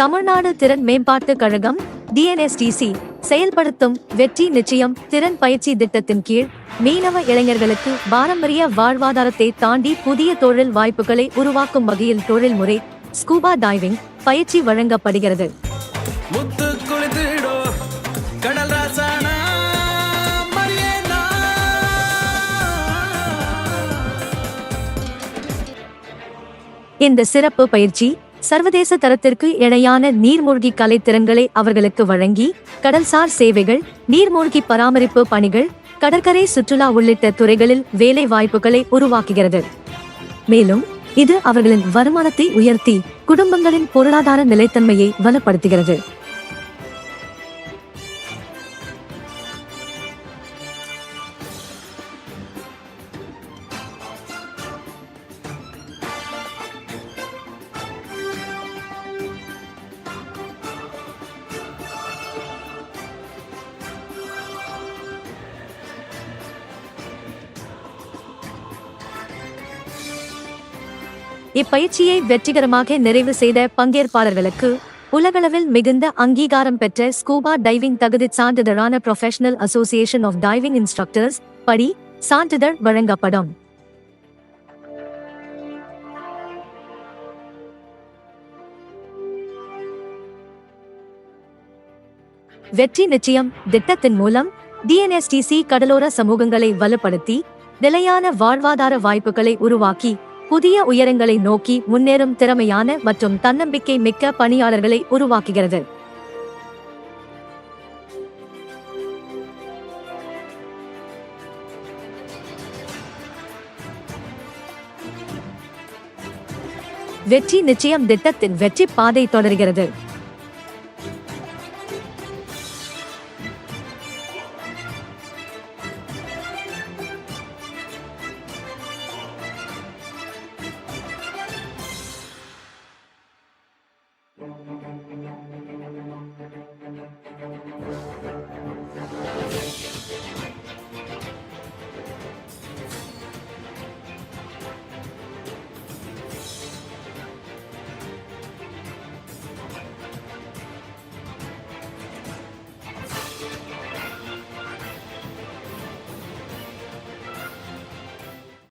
தமிழ்நாடு திறன் மேம்பாட்டுக் கழகம் டிஎன்எஸ்டிசி செயல்படுத்தும் வெற்றி நிச்சயம் திறன் பயிற்சி திட்டத்தின் கீழ் மீனவ இளைஞர்களுக்கு பாரம்பரிய வாழ்வாதாரத்தை தாண்டி புதிய தொழில் வாய்ப்புகளை உருவாக்கும் வகையில் தொழில்முறை ஸ்கூபா டைவிங் பயிற்சி வழங்கப்படுகிறது. இந்த சிறப்பு பயிற்சி சர்வதேச தரத்திற்கு இணையான நீர்மூழ்கி கலைத்திறன்களை அவர்களுக்கு வழங்கி கடல்சார் சேவைகள், நீர்மூழ்கி பராமரிப்பு பணிகள், கடற்கரை சுற்றுலா உள்ளிட்ட துறைகளில் வேலை வாய்ப்புகளை உருவாக்குகிறது. மேலும் இது அவர்களின் வருமானத்தை உயர்த்தி குடும்பங்களின் பொருளாதார நிலைத்தன்மையை வலுப்படுத்துகிறது. இப்பயிற்சியை வெற்றிகரமாக நிறைவு செய்த பங்கேற்பாளர்களுக்கு உலகளவில் மிகுந்த அங்கீகாரம் பெற்ற ஸ்கூபா டைவிங் தகுதி சான்றிதழான professional association of diving instructors படி சான்றிதழ் வழங்கப்படும். வெற்றி நிச்சயம் திட்டத்தின் மூலம் டிஎன்எஸ்டிசி கடலோர சமூகங்களை வலுப்படுத்தி நிலையான வாழ்வாதார வாய்ப்புகளை உருவாக்கி புதிய உயரங்களை நோக்கி முன்னேறும் திறமையான மற்றும் தன்னம்பிக்கை மிக்க பணியாளர்களை உருவாக்குகிறது. வெற்றி நிச்சயம் திட்டத்தின் வெற்றி பாதை தொடர்கிறது.